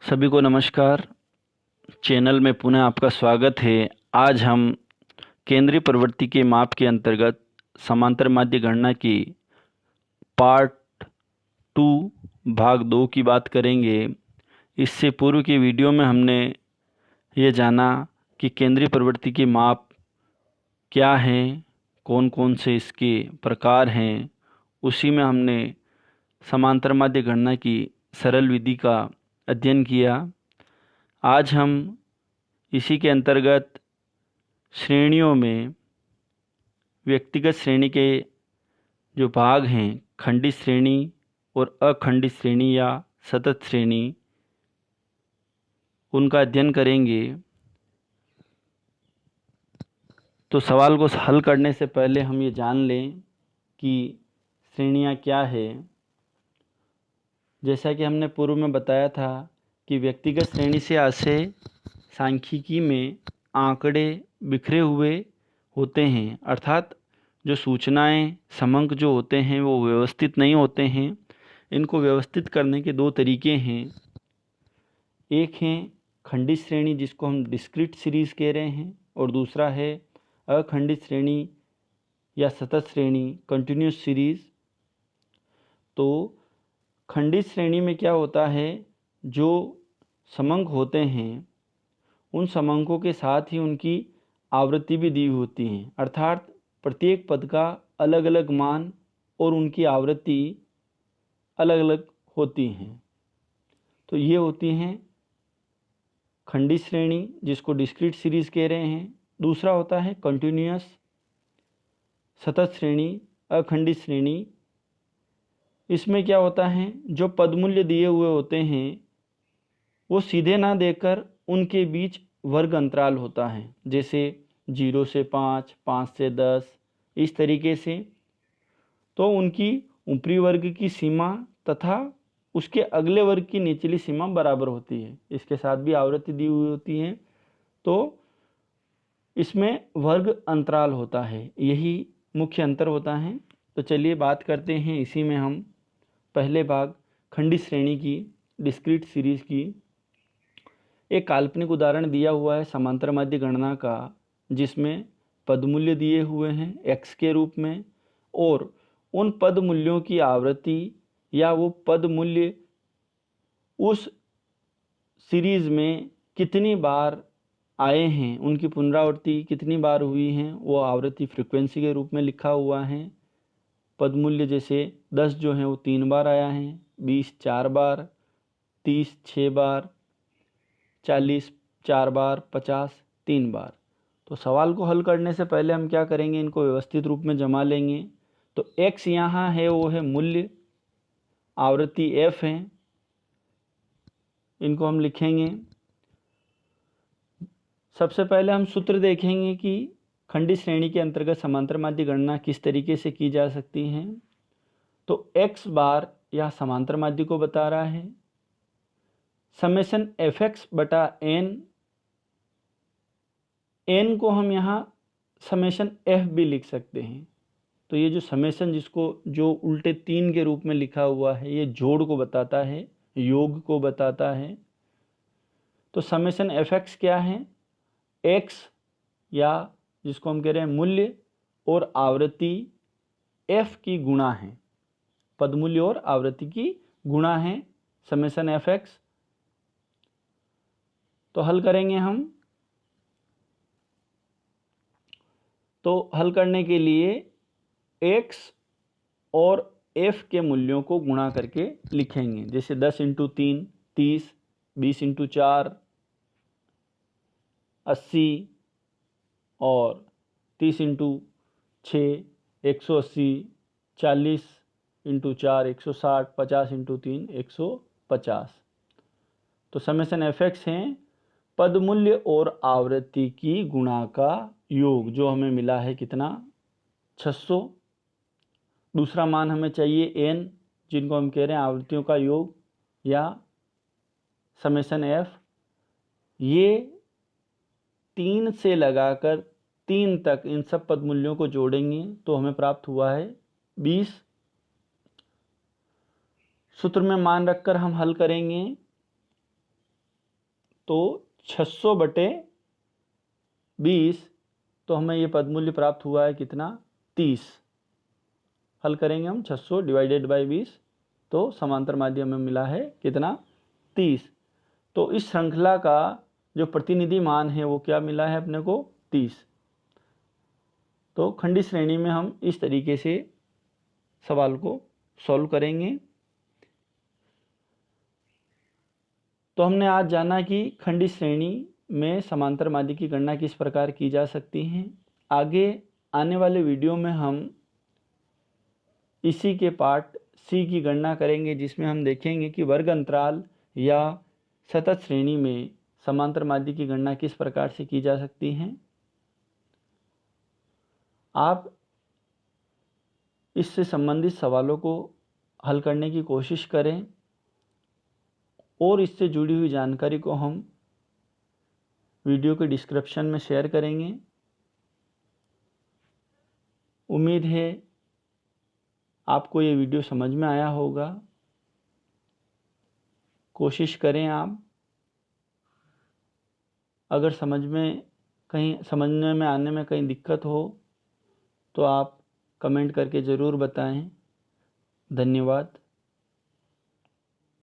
सभी को नमस्कार। चैनल में पुनः आपका स्वागत है। आज हम केंद्रीय प्रवृत्ति के माप के अंतर्गत समांतर माध्य गणना की पार्ट 2 भाग 2 की बात करेंगे। इससे पूर्व की वीडियो में हमने ये जाना कि केंद्रीय प्रवृत्ति के माप क्या हैं, कौन कौन से इसके प्रकार हैं। उसी में हमने समांतर माध्य गणना की सरल विधि का अध्ययन किया। आज हम इसी के अंतर्गत श्रेणियों में व्यक्तिगत श्रेणी के जो भाग हैं, खंडित श्रेणी और अखंडित श्रेणी या सतत श्रेणी, उनका अध्ययन करेंगे। तो सवाल को हल करने से पहले हम ये जान लें कि श्रेणियाँ क्या है। जैसा कि हमने पूर्व में बताया था कि व्यक्तिगत श्रेणी से आशय सांख्यिकी में आंकड़े बिखरे हुए होते हैं, अर्थात जो सूचनाएं समंक जो होते हैं वो व्यवस्थित नहीं होते हैं। इनको व्यवस्थित करने के दो तरीके हैं। एक है खंडित श्रेणी जिसको हम डिस्क्रीट सीरीज कह रहे हैं, और दूसरा है अखंडित श्रेणी या सतत श्रेणी कंटिन्यूस सीरीज। तो खंडित श्रेणी में क्या होता है, जो समंक होते हैं उन समंकों के साथ ही उनकी आवृत्ति भी दी होती है, अर्थात प्रत्येक पद का अलग अलग मान और उनकी आवृत्ति अलग अलग होती हैं। तो ये होती हैं खंडित श्रेणी जिसको डिस्क्रीट सीरीज कह रहे हैं। दूसरा होता है कंटिन्यूअस सतत श्रेणी, अखंडित श्रेणी। इसमें क्या होता है, जो पदमूल्य दिए हुए होते हैं वो सीधे ना देकर उनके बीच वर्ग अंतराल होता है, जैसे 0 से 5, 5 से 10, इस तरीके से। तो उनकी ऊपरी वर्ग की सीमा तथा उसके अगले वर्ग की निचली सीमा बराबर होती है। इसके साथ भी आवृत्ति दी हुई होती है, तो इसमें वर्ग अंतराल होता है। यही मुख्य अंतर होता है। तो चलिए बात करते हैं इसी में हम पहले भाग खंडित श्रेणी की डिस्क्रीट सीरीज की। एक काल्पनिक उदाहरण दिया हुआ है समांतर माध्य गणना का, जिसमें पद मूल्य दिए हुए हैं x के रूप में, और उन पद मूल्यों की आवृत्ति या वो पद मूल्य उस सीरीज में कितनी बार आए हैं, उनकी पुनरावृत्ति कितनी बार हुई हैं, वो आवृत्ति फ्रीक्वेंसी के रूप में लिखा हुआ है। पद मूल्य जैसे 10 जो है वो 3 बार आया है, 20 4 बार, 30 6 बार, 40 4 बार, 50 3 बार। तो सवाल को हल करने से पहले हम क्या करेंगे, इनको व्यवस्थित रूप में जमा लेंगे। तो x यहाँ है वो है मूल्य, आवृत्ति f है, इनको हम लिखेंगे। सबसे पहले हम सूत्र देखेंगे कि खंडित श्रेणी के अंतर्गत समांतर माध्य गणना किस तरीके से की जा सकती है। तो x बार यह समांतर माध्य को बता रहा है, समेशन fx बटा n, n को हम यहाँ समेशन f भी लिख सकते हैं। तो ये जो समेशन जिसको जो उल्टे 3 के रूप में लिखा हुआ है, ये जोड़ को बताता है, योग को बताता है। तो समेशन fx क्या है, x या जिसको हम कह रहे हैं मूल्य और आवृत्ति f की गुणा है, पदमूल्य और आवृत्ति की गुणा है समेशन fx। तो हल करेंगे हम। तो हल करने के लिए x और f के मूल्यों को गुणा करके लिखेंगे, जैसे 10 इंटू 3 30, 20 इंटू 4 80, और 30 इंटू 6 180, 40 इंटू 4 160, 50 इंटू 3 150। तो समेशन fx है पद मूल्य और आवृत्ति की गुणा का योग, जो हमें मिला है कितना, 600। दूसरा मान हमें चाहिए n, जिनको हम कह रहे हैं आवृत्तियों का योग या समेशन f। ये 3 से लगाकर 3 तक इन सब पद मूल्यों को जोड़ेंगे तो हमें प्राप्त हुआ है 20। सूत्र में मान रखकर हम हल करेंगे। तो 600/20, तो हमें ये पदमूल्य प्राप्त हुआ है कितना, 30। हल करेंगे हम 600/20, तो समांतर माध्य हमें मिला है कितना, 30। तो इस श्रृंखला का जो प्रतिनिधि मान है वो क्या मिला है अपने को, 30। तो खंडी श्रेणी में हम इस तरीके से सवाल को सॉल्व करेंगे। तो हमने आज जाना कि खंडी श्रेणी में समांतर माध्य की गणना किस प्रकार की जा सकती है। आगे आने वाले वीडियो में हम इसी के पार्ट सी की गणना करेंगे, जिसमें हम देखेंगे कि वर्ग अंतराल या सतत श्रेणी में समांतर माध्य की गणना किस प्रकार से की जा सकती है। आप इससे संबंधित सवालों को हल करने की कोशिश करें और इससे जुड़ी हुई जानकारी को हम वीडियो के डिस्क्रिप्शन में शेयर करेंगे। उम्मीद है आपको ये वीडियो समझ में आया होगा। कोशिश करें आप, अगर समझने में आने में कहीं दिक्कत हो तो आप कमेंट करके ज़रूर बताएं। धन्यवाद।